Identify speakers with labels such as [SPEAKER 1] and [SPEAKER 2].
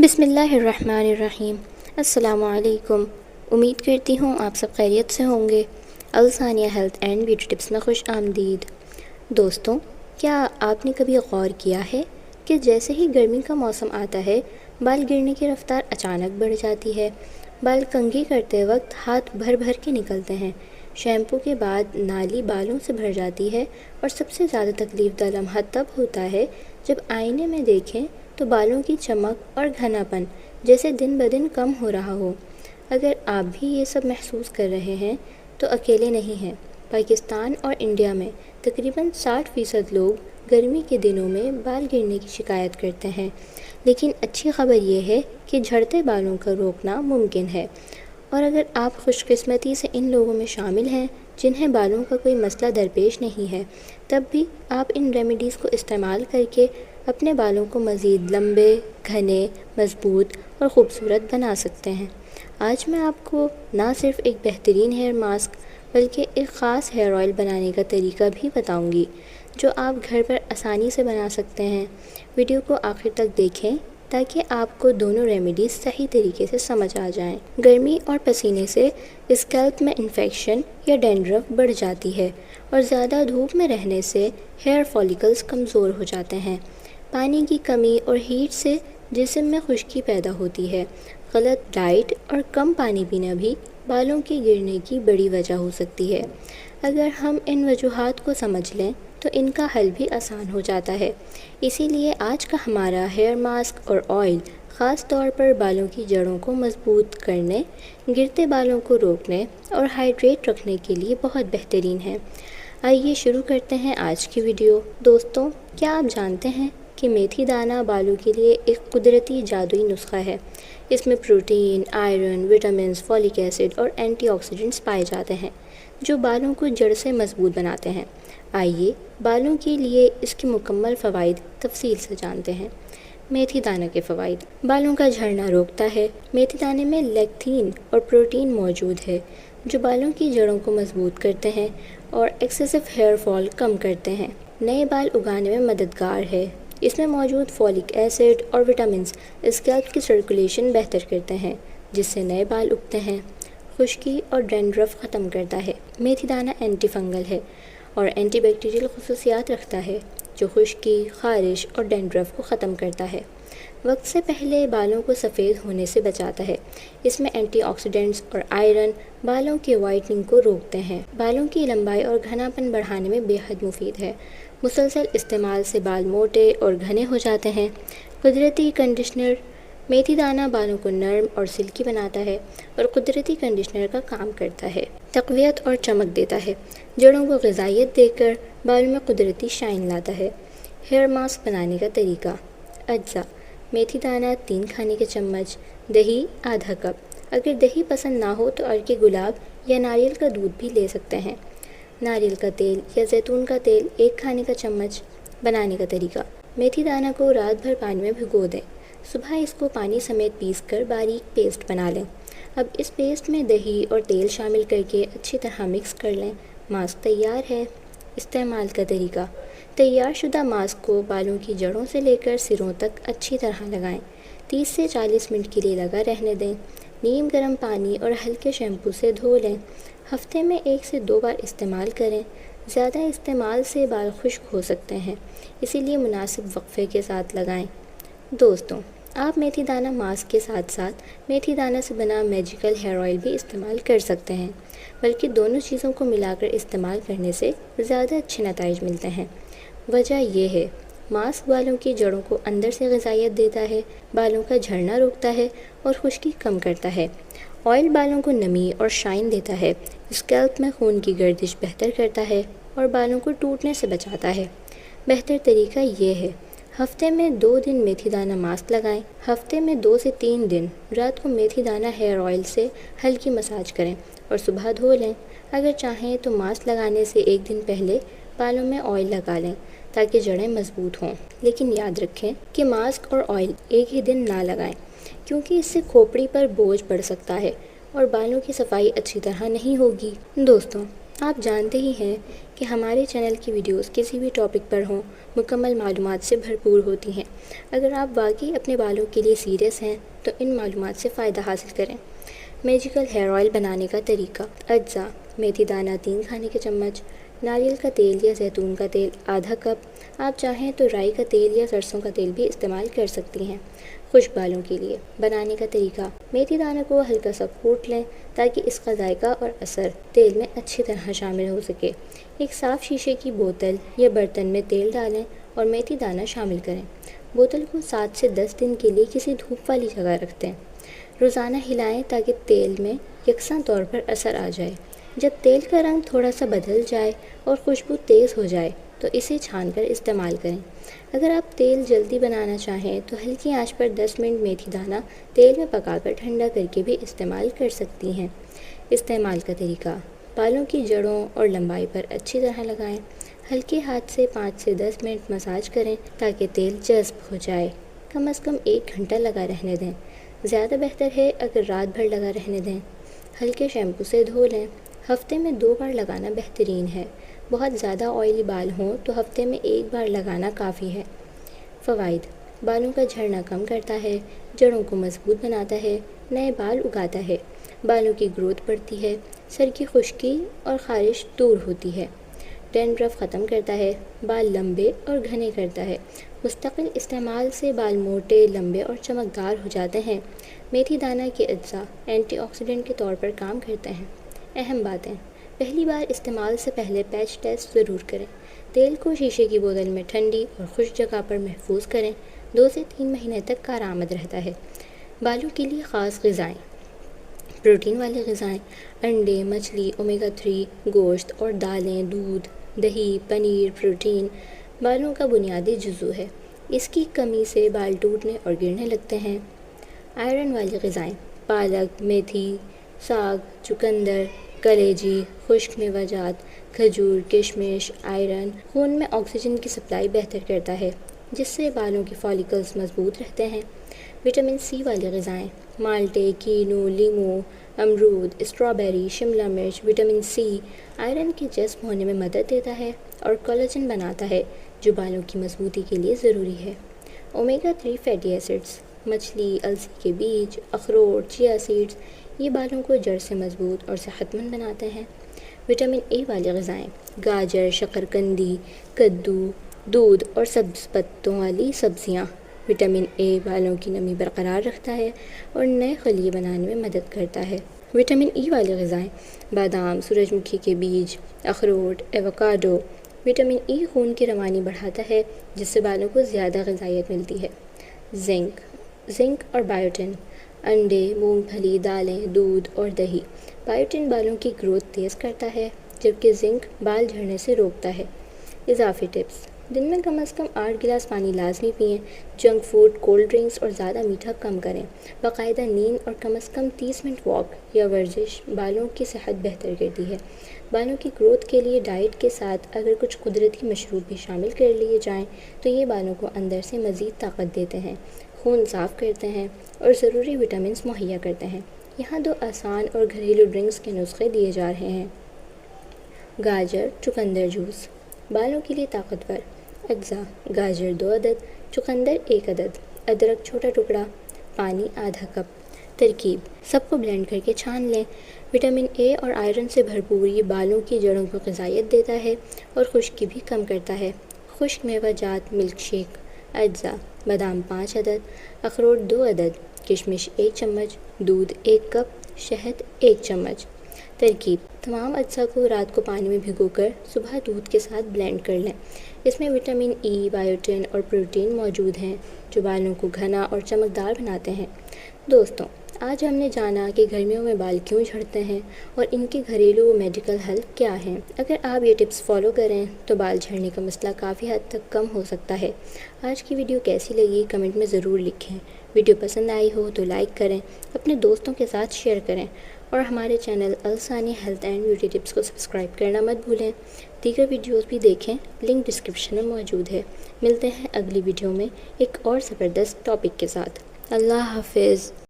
[SPEAKER 1] بسم اللہ الرحمن الرحیم۔ السلام علیکم۔ امید کرتی ہوں آپ سب خیریت سے ہوں گے۔ الثانیہ ہیلتھ اینڈ بیوٹی ٹپس میں خوش آمدید۔ دوستوں، کیا آپ نے کبھی غور کیا ہے کہ جیسے ہی گرمی کا موسم آتا ہے، بال گرنے کی رفتار اچانک بڑھ جاتی ہے۔ بال کنگھی کرتے وقت ہاتھ بھر بھر کے نکلتے ہیں، شیمپو کے بعد نالی بالوں سے بھر جاتی ہے، اور سب سے زیادہ تکلیف دہ لمحہ تب ہوتا ہے جب آئینے میں دیکھیں تو بالوں کی چمک اور گھنا پن جیسے دن بدن کم ہو رہا ہو۔ اگر آپ بھی یہ سب محسوس کر رہے ہیں تو اکیلے نہیں ہیں۔ پاکستان اور انڈیا میں تقریباً 60% لوگ گرمی کے دنوں میں بال گرنے کی شکایت کرتے ہیں، لیکن اچھی خبر یہ ہے کہ جھڑتے بالوں کا روکنا ممکن ہے۔ اور اگر آپ خوش قسمتی سے ان لوگوں میں شامل ہیں جنہیں بالوں کا کوئی مسئلہ درپیش نہیں ہے، تب بھی آپ ان ریمیڈیز کو استعمال کر کے اپنے بالوں کو مزید لمبے، گھنے، مضبوط اور خوبصورت بنا سکتے ہیں۔ آج میں آپ کو نہ صرف ایک بہترین ہیئر ماسک بلکہ ایک خاص ہیئر آئل بنانے کا طریقہ بھی بتاؤں گی جو آپ گھر پر آسانی سے بنا سکتے ہیں۔ ویڈیو کو آخر تک دیکھیں تاکہ آپ کو دونوں ریمیڈیز صحیح طریقے سے سمجھ آ جائیں۔ گرمی اور پسینے سے اسکیلپ میں انفیکشن یا ڈینڈرف بڑھ جاتی ہے، اور زیادہ دھوپ میں رہنے سے ہیئر فالیکلز کمزور ہو جاتے ہیں۔ پانی کی کمی اور ہیٹ سے جسم میں خشکی پیدا ہوتی ہے۔ غلط ڈائٹ اور کم پانی پینا بھی بالوں کے گرنے کی بڑی وجہ ہو سکتی ہے۔ اگر ہم ان وجوہات کو سمجھ لیں تو ان کا حل بھی آسان ہو جاتا ہے۔ اسی لیے آج کا ہمارا ہیئر ماسک اور آئل خاص طور پر بالوں کی جڑوں کو مضبوط کرنے، گرتے بالوں کو روکنے اور ہائیڈریٹ رکھنے کے لیے بہت بہترین ہے۔ آئیے شروع کرتے ہیں آج کی ویڈیو۔ دوستوں، کیا آپ جانتے ہیں کہ میتھی دانہ بالوں کے لیے ایک قدرتی جادوئی نسخہ ہے؟ اس میں protein, iron, vitamins, folic acid اور اینٹی آکسیڈنٹس پائے جاتے ہیں جو بالوں کو جڑ سے مضبوط بناتے ہیں۔ آئیے بالوں کے لیے اس کے مکمل فوائد تفصیل سے جانتے ہیں۔ میتھی دانہ کے فوائد۔ بالوں کا جھڑنا روکتا ہے۔ میتھی دانے میں لیکتھین اور پروٹین موجود ہے جو بالوں کی جڑوں کو مضبوط کرتے ہیں اور ایکسیسو ہیئر فال کم کرتے ہیں۔ نئے بال اگانے میں مددگار ہے۔ اس میں موجود فولک ایسڈ اور وٹامنز اسکیلپ کی سرکولیشن بہتر کرتے ہیں جس سے نئے بال اگتے ہیں۔ خشکی اور ڈینڈرف ختم کرتا ہے۔ میتھی دانہ اینٹی فنگل ہے اور اینٹی بیکٹیریل خصوصیات رکھتا ہے جو خشکی، خارش اور ڈینڈرف کو ختم کرتا ہے۔ وقت سے پہلے بالوں کو سفید ہونے سے بچاتا ہے۔ اس میں اینٹی آکسیڈنٹس اور آئرن بالوں کی وائٹننگ کو روکتے ہیں۔ بالوں کی لمبائی اور گھنا پن بڑھانے میں بے حد مفید ہے۔ مسلسل استعمال سے بال موٹے اور گھنے ہو جاتے ہیں۔ قدرتی کنڈیشنر۔ میتھی دانہ بالوں کو نرم اور سلکی بناتا ہے اور قدرتی کنڈیشنر کا کام کرتا ہے۔ تقویت اور چمک دیتا ہے۔ جڑوں کو غذائیت دے کر بالوں میں قدرتی شائن لاتا ہے۔ ہیئر ماسک بنانے کا طریقہ۔ اجزاء: میتھی دانہ 3 کھانے کے چمچ، دہی آدھا کپ۔ اگر دہی پسند نہ ہو تو ارکے گلاب یا ناریل کا دودھ بھی لے سکتے ہیں۔ ناریل کا تیل یا زیتون کا تیل 1 کھانے کا چمچ۔ بنانے کا طریقہ۔ میتھی دانہ کو رات بھر پانی میں بھگو دیں۔ صبح اس کو پانی سمیت پیس کر باریک پیسٹ بنا لیں۔ اب اس پیسٹ میں دہی اور تیل شامل کر کے اچھی طرح مکس کر لیں۔ ماسک تیار ہے۔ استعمال کا طریقہ۔ تیار شدہ ماسک کو بالوں کی جڑوں سے لے کر سروں تک اچھی طرح لگائیں۔ 30 سے 40 منٹ کے لیے لگا رہنے دیں۔ نیم گرم پانی اور ہلکے شیمپو سے دھو لیں۔ ہفتے میں 1 سے 2 بار استعمال کریں۔ زیادہ استعمال سے بال خشک ہو سکتے ہیں، اسی لیے مناسب وقفے کے ساتھ لگائیں۔ دوستوں، آپ میتھی دانہ ماسک کے ساتھ ساتھ میتھی دانہ سے بنا میجیکل ہیئر آئل بھی استعمال کر سکتے ہیں، بلکہ دونوں چیزوں کو ملا کر استعمال کرنے سے زیادہ اچھے نتائج ملتے ہیں۔ وجہ یہ ہے، ماسک بالوں کی جڑوں کو اندر سے غذائیت دیتا ہے، بالوں کا جھڑنا روکتا ہے اور خشکی کم کرتا ہے۔ آئل بالوں کو نمی اور شائن دیتا ہے، اسکیلپ میں خون کی گردش بہتر کرتا ہے اور بالوں کو ٹوٹنے سے بچاتا ہے۔ بہتر طریقہ یہ ہے، ہفتے میں 2 دن میتھی دانہ ماسک لگائیں۔ ہفتے میں 2 سے 3 دن رات کو میتھی دانہ ہیئر آئل سے ہلکی مساج کریں اور صبح دھو لیں۔ اگر چاہیں تو ماسک لگانے سے 1 دن پہلے بالوں میں آئل لگا لیں تاکہ جڑیں مضبوط ہوں۔ لیکن یاد رکھیں کہ ماسک اور آئل ایک ہی دن نہ لگائیں، کیونکہ اس سے کھوپڑی پر بوجھ پڑ سکتا ہے اور بالوں کی صفائی اچھی طرح نہیں ہوگی۔ دوستوں، آپ جانتے ہی ہیں کہ ہمارے چینل کی ویڈیوز کسی بھی ٹاپک پر ہوں مکمل معلومات سے بھرپور ہوتی ہیں۔ اگر آپ واقعی اپنے بالوں کے لیے سیریس ہیں تو ان معلومات سے فائدہ حاصل کریں۔ میجیکل ہیئر آئل بنانے کا طریقہ۔ اجزاء: میتھی دانہ 3 کھانے کے چمچ، ناریل کا تیل یا زیتون کا تیل آدھا کپ، آپ چاہیں تو رائی کا تیل یا سرسوں کا تیل بھی استعمال کر سکتی ہیں۔ خشک بالوں کے لیے بنانے کا طریقہ۔ میتھی دانہ کو ہلکا سا کوٹ لیں تاکہ اس کا ذائقہ اور اثر تیل میں اچھی طرح شامل ہو سکے۔ ایک صاف شیشے کی بوتل یا برتن میں تیل ڈالیں اور میتھی دانہ شامل کریں۔ بوتل کو 7 سے 10 دن کے لیے کسی دھوپ والی جگہ رکھ دیں۔ روزانہ ہلائیں تاکہ تیل میں یکساں طور پر اثر آ جائے۔ جب تیل کا رنگ تھوڑا سا بدل جائے اور خوشبو تیز ہو جائے تو اسے چھان کر استعمال کریں۔ اگر آپ تیل جلدی بنانا چاہیں تو ہلکی آنچ پر 10 منٹ میتھی دانہ تیل میں پکا کر ٹھنڈا کر کے بھی استعمال کر سکتی ہیں۔ استعمال کا طریقہ۔ بالوں کی جڑوں اور لمبائی پر اچھی طرح لگائیں۔ ہلکے ہاتھ سے 5 سے 10 منٹ مساج کریں تاکہ تیل جذب ہو جائے۔ کم از کم 1 گھنٹہ لگا رہنے دیں۔ زیادہ بہتر ہے اگر رات بھر لگا رہنے دیں۔ ہلکے شیمپو سے دھو لیں۔ ہفتے میں 2 بار لگانا بہترین ہے۔ بہت زیادہ آئلی بال ہوں تو ہفتے میں 1 بار لگانا کافی ہے۔ فوائد: بالوں کا جھڑنا کم کرتا ہے، جڑوں کو مضبوط بناتا ہے، نئے بال اگاتا ہے، بالوں کی گروتھ بڑھتی ہے، سر کی خشکی اور خارش دور ہوتی ہے، ڈینڈرف ختم کرتا ہے، بال لمبے اور گھنے کرتا ہے۔ مستقل استعمال سے بال موٹے، لمبے اور چمکدار ہو جاتے ہیں۔ میتھی دانہ کے اجزاء اینٹی آکسیڈنٹ کے طور پر کام کرتے ہیں۔ اہم باتیں: پہلی بار استعمال سے پہلے پیچ ٹیسٹ ضرور کریں۔ تیل کو شیشے کی بوتل میں ٹھنڈی اور خشک جگہ پر محفوظ کریں۔ 2 سے 3 مہینے تک کارآمد رہتا ہے۔ بالوں کے لیے خاص غذائیں۔ پروٹین والی غذائیں: انڈے، مچھلی، اومیگا 3، گوشت اور دالیں، دودھ، دہی، پنیر۔ پروٹین بالوں کا بنیادی جزو ہے، اس کی کمی سے بال ٹوٹنے اور گرنے لگتے ہیں۔ آئرن والی غذائیں: پالک، میتھی، ساگ، چقندر، کلیجی، خشک میوہ جات، کھجور، کشمش۔ آئرن خون میں آکسیجن کی سپلائی بہتر کرتا ہے، جس سے بالوں کے فالیکلز مضبوط رہتے ہیں۔ وٹامن سی والی غذائیں: مالٹے، کینو، لیموں، امرود، اسٹرابیری، شملہ مرچ۔ وٹامن سی آئرن کے جذب ہونے میں مدد دیتا ہے اور کولاجن بناتا ہے، جو بالوں کی مضبوطی کے لیے ضروری ہے۔ اومیگا 3 فیٹی ایسڈز: مچھلی، السی کے بیج، اخروٹ، چیا سیڈز، یہ بالوں کو جڑ سے مضبوط اور صحت مند بناتے ہیں۔ وٹامن اے والی غذائیں: گاجر، شکرقندی، کدو، دودھ اور سبز پتوں والی سبزیاں۔ وٹامن اے بالوں کی نمی برقرار رکھتا ہے اور نئے خلیے بنانے میں مدد کرتا ہے۔ وٹامن ای والی غذائیں: بادام، سورج مکھی کے بیج، اخروٹ، ایووکاڈو۔ وٹامن ای خون کی روانی بڑھاتا ہے، جس سے بالوں کو زیادہ غذائیت ملتی ہے۔ زنک اور بائیوٹن: انڈے، مونگ پھلی، دالیں، دودھ اور دہی۔ بائیوٹن بالوں کی گروتھ تیز کرتا ہے، جبکہ زنک بال جھڑنے سے روکتا ہے۔ اضافی ٹپس: دن میں کم از کم 8 گلاس پانی لازمی پئیں۔ جنک فوڈ، کولڈ ڈرنکس اور زیادہ میٹھا کم کریں۔ باقاعدہ نیند اور کم از کم 30 منٹ واک یا ورزش بالوں کی صحت بہتر کرتی ہے۔ بالوں کی گروتھ کے لیے ڈائٹ کے ساتھ اگر کچھ قدرتی مشروب بھی شامل کر لیے جائیں تو یہ بالوں کو اندر سے مزید طاقت دیتے ہیں، خون صاف کرتے ہیں اور ضروری وٹامنز مہیا کرتے ہیں۔ یہاں 2 آسان اور گھریلو ڈرنکس کے نسخے دیے جا رہے ہیں۔ گاجر چقندر جوس بالوں کے لیے طاقتور۔ اجزاء: گاجر 2 عدد، چقندر 1 عدد، ادرک چھوٹا ٹکڑا، پانی آدھا کپ۔ ترکیب: سب کو بلینڈ کر کے چھان لیں۔ وٹامن اے اور آئرن سے بھرپور یہ بالوں کی جڑوں کو غذائیت دیتا ہے اور خشکی بھی کم کرتا ہے۔ خشک میوہ جات ملک شیک۔ اجزاء: بادام 5 عدد، اخروٹ 2 عدد، کشمش 1 چمچ، دودھ 1 کپ، شہد 1 چمچ۔ ترکیب: تمام اجزاء کو رات کو پانی میں بھگو کر صبح دودھ کے ساتھ بلینڈ کر لیں۔ اس میں وٹامن ای، بائیوٹن اور پروٹین موجود ہیں، جو بالوں کو گھنا اور چمکدار بناتے ہیں۔ دوستوں، آج ہم نے جانا کہ گرمیوں میں بال کیوں جھڑتے ہیں اور ان کے گھریلو و میڈیکل حل کیا ہیں۔ اگر آپ یہ ٹپس فالو کریں تو بال جھڑنے کا مسئلہ کافی حد تک کم ہو سکتا ہے۔ آج کی ویڈیو کیسی لگی کمنٹ میں ضرور لکھیں۔ ویڈیو پسند آئی ہو تو لائک کریں، اپنے دوستوں کے ساتھ شیئر کریں اور ہمارے channel Alsaniya health and beauty tips کو سبسکرائب کرنا مت بھولیں۔ دیگر ویڈیوز بھی دیکھیں، لنک ڈسکرپشن میں موجود ہے۔ ملتے ہیں اگلی ویڈیو میں ایک اور زبردست ٹاپک کے ساتھ۔ اللہ حافظ۔